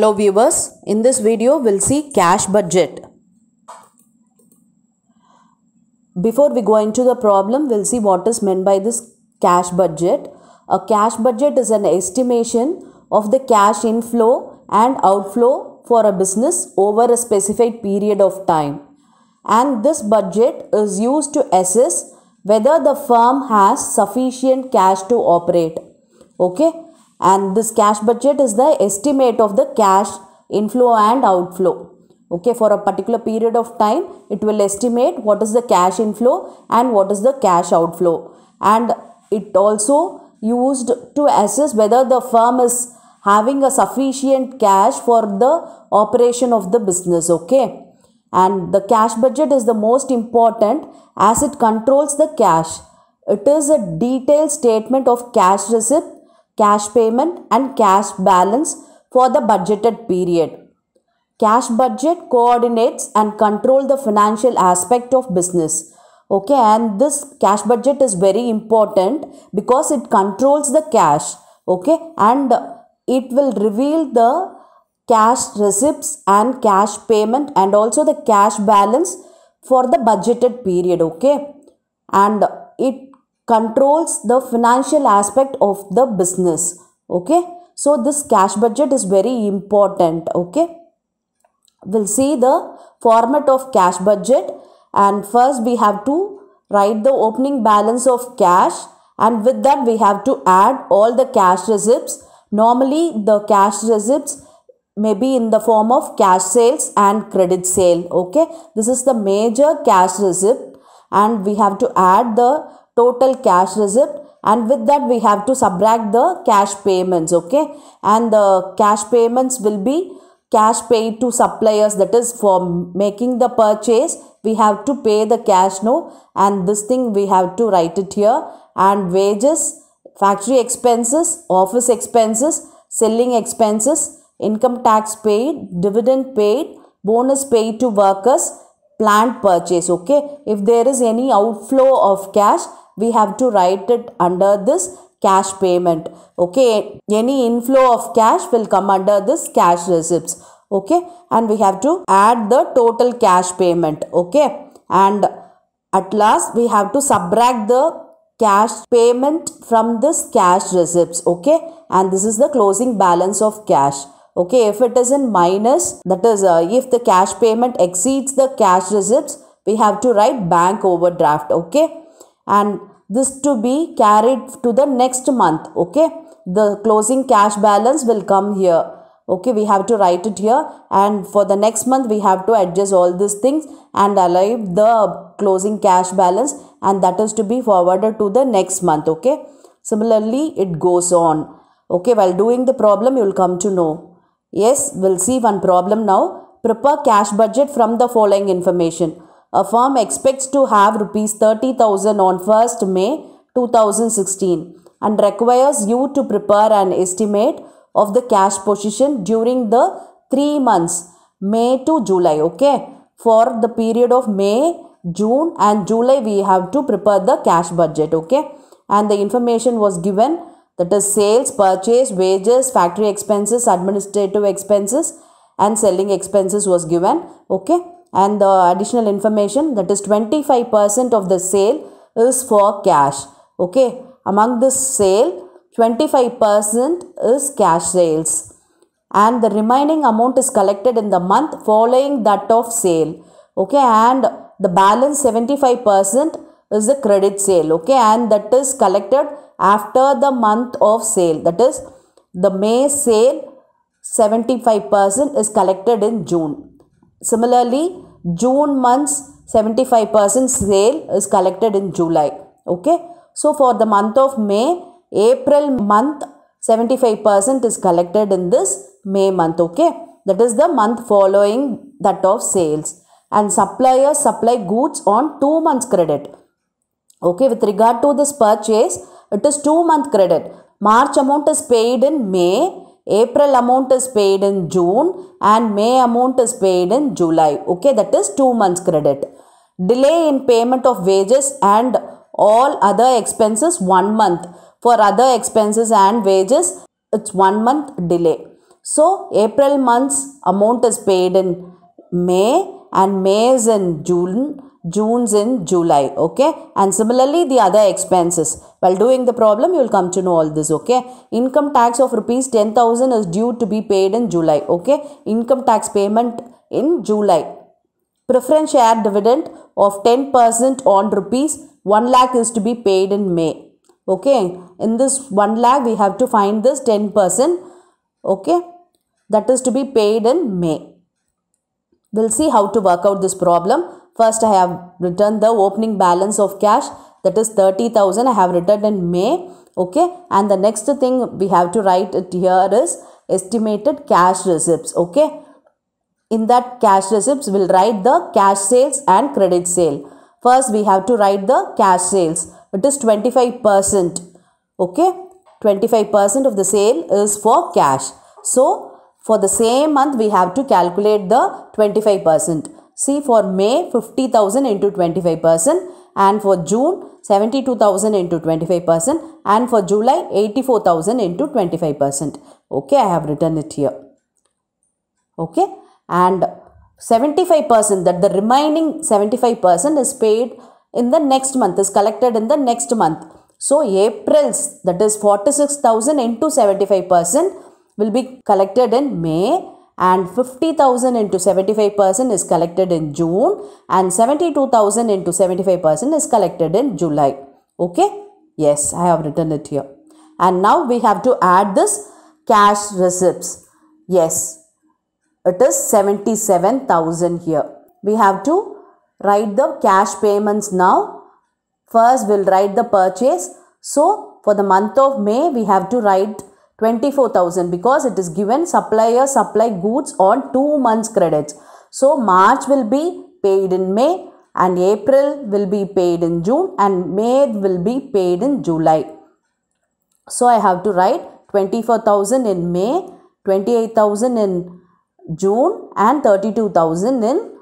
Hello viewers, in this video we'll see cash budget. Before we go into the problem, we'll see what is meant by this cash budget. A cash budget is an estimation of the cash inflow and outflow for a business over a specific period of time. And this budget is used to assess whether the firm has sufficient cash to operate. Okay, and this cash budget is the estimate of the cash inflow and outflow. Okay, for a particular period of time, it will estimate what is the cash inflow and what is the cash outflow. And it also used to assess whether the firm is having a sufficient cash for the operation of the business. Okay, and the cash budget is the most important as it controls the cash. It is a detailed statement of cash receipt, cash payment and cash balance for the budgeted period. Cash budget coordinates and control the financial aspect of business. Okay, and this cash budget is very important because it controls the cash. Okay, and it will reveal the cash receipts and cash payment and also the cash balance for the budgeted period. Okay, and it controls the financial aspect of the business. Okay, so this cash budget is very important. Okay, we'll see the format of cash budget, and first we have to write the opening balance of cash, and with that we have to add all the cash receipts. Normally the cash receipts may be in the form of cash sales and credit sale. Okay, this is the major cash receipt, and we have to add the total cash receipt, and with that we have to subtract the cash payments. Okay, and the cash payments will be cash paid to suppliers, that is for making the purchase we have to pay the cash now, and this thing we have to write it here. And wages, factory expenses, office expenses, selling expenses, income tax paid, dividend paid, bonus paid to workers, planned purchase. Okay, if there is any outflow of cash, we have to write it under this cash payment. Okay, any inflow of cash will come under this cash receipts. Okay, and we have to add the total cash payment. Okay, and at last we have to subtract the cash payment from this cash receipts. Okay, and this is the closing balance of cash. Okay, if it is in minus, that is if the cash payment exceeds the cash receipts, we have to write bank overdraft. Okay, and this to be carried to the next month. Okay, the closing cash balance will come here. Okay, we have to write it here, and for the next month we have to adjust all these things and arrive the closing cash balance, and that is to be forwarded to the next month. Okay, similarly it goes on. Okay, while doing the problem you will come to know. Yes, we'll see one problem now. Prepare cash budget from the following information. A firm expects to have rupees 30,000 on 1st May 2016 and requires you to prepare an estimate of the cash position during the 3 months, May to July. Okay, for the period of May, June and July we have to prepare the cash budget. Okay, and the information was given, that is sales, purchase, wages, factory expenses, administrative expenses and selling expenses was given. Okay, and the additional information, that is 25% of the sale is for cash. Okay, among this sale 25% is cash sales, and the remaining amount is collected in the month following that of sale. Okay, and the balance 75% is the credit sale. Okay, and that is collected after the month of sale, that is the May sale 75% is collected in June. Similarly, June month's 75% sale is collected in July. Okay, so for the month of May, April month 75% is collected in this May month. Okay, that is the month following that of sales, and suppliers supply goods on 2 months credit. Okay, with regard to this purchase, it is 2 month credit. March amount is paid in May, April amount is paid in June and May amount is paid in July. Okay, that is 2 months credit. Delay in payment of wages and all other expenses 1 month. For other expenses and wages, it's 1 month delay. So April month's amount is paid in May, and May is in June, June's in July. Okay, and similarly the other expenses. While doing the problem, you will come to know all this. Okay, income tax of rupees 10,000 is due to be paid in July. Okay, income tax payment in July. Preference share dividend of 10% on rupees 1 lakh is to be paid in May. Okay, in this 1 lakh we have to find this 10%. Okay, that is to be paid in May. We'll see how to work out this problem. First, I have written the opening balance of cash, that is 30,000. I have written in May. Okay, and the next thing we have to write it here is estimated cash receipts. Okay, in that cash receipts, we'll write the cash sales and credit sale. First, we have to write the cash sales. It is 25%. Okay, 25% of the sale is for cash. So, for the same month, we have to calculate the 25%. See, for May, 50,000 into 25%, and for June, 72,000 into 25%, and for July, 84,000 into 25%. Okay, I have written it here. Okay, and 75%, that the remaining 75% is paid in the next month, is collected in the next month. So, April's, that is 46,000 into 75%, will be collected in May, and 50,000 into 75% is collected in June, and 72,000 into 75% is collected in July. Okay, yes, I have written it here. And now we have to add this cash receipts. Yes, it is 77,000 here. We have to write the cash payments now. First, we'll write the purchase. So, for the month of May, we have to write 24,000 because it is given supplier supply goods on 2 months credits. So, March will be paid in May, and April will be paid in June, and May will be paid in July. So, I have to write 24,000 in May, 28,000 in June, and 32,000 in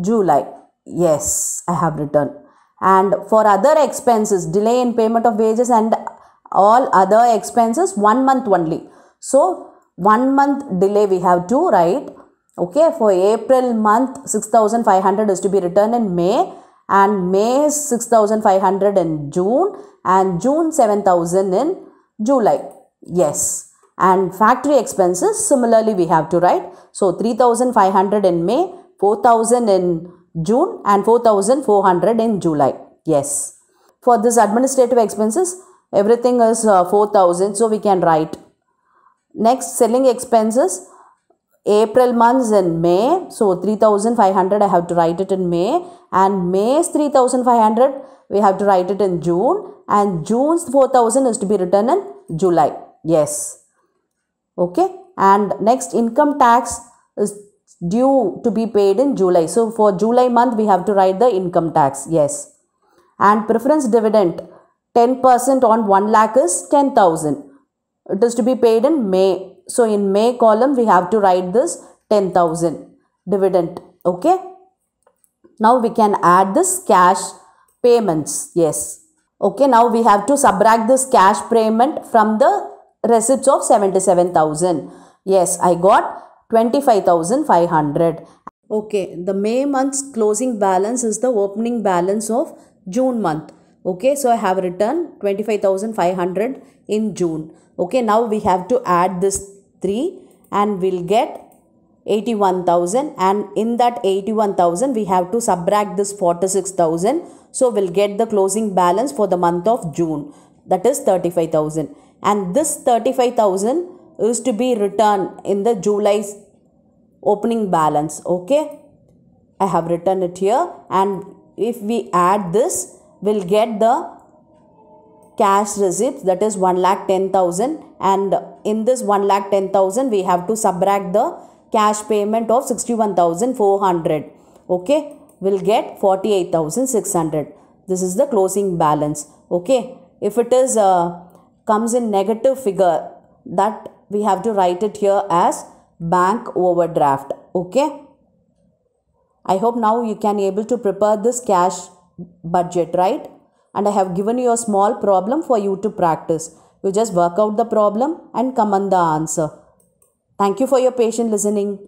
July. Yes, I have written. And for other expenses, delay in payment of wages and all other expenses, 1 month only. So, 1 month delay we have to write. Okay, for April month, 6,500 is to be returned in May, and May 6,500 in June, and June 7,000 in July. Yes, and factory expenses similarly we have to write. So, 3,500 in May, 4,000 in June, and 4,400 in July. Yes. For this administrative expenses, everything is 4,000, so we can write. Next, selling expenses, April months in May, so 3,500 I have to write it in May, and May's 3,500 we have to write it in June, and June's 4,000 is to be written in July. Yes. Okay, and next, income tax is due to be paid in July. So, for July month we have to write the income tax. Yes. And preference dividend, 10% on 1 lakh is 10,000. It is to be paid in May. So, in May column we have to write this 10,000 dividend. Okay. Now, we can add this cash payments. Yes. Okay. Now, we have to subtract this cash payment from the receipts of 77,000. Yes, I got 25,500. Okay. The May month's closing balance is the opening balance of June month. Okay, so I have written 25,500 in June. Okay, now we have to add this 3 and we'll get 81,000, and in that 81,000 we have to subtract this 46,000. So we'll get the closing balance for the month of June, that is 35,000, and this 35,000 is to be returned in the July's opening balance. Okay, I have written it here, and if we add this, we'll get the cash receipts, that is 1,10,000, and in this 1,10,000 we have to subtract the cash payment of 61,400. Okay, we'll get 48,600. This is the closing balance. Okay, if it is comes in negative figure, that we have to write it here as bank overdraft. Okay, I hope now you can able to prepare this cash budget, right? And I have given you a small problem for you to practice. You just work out the problem and come on the answer. Thank you for your patient listening.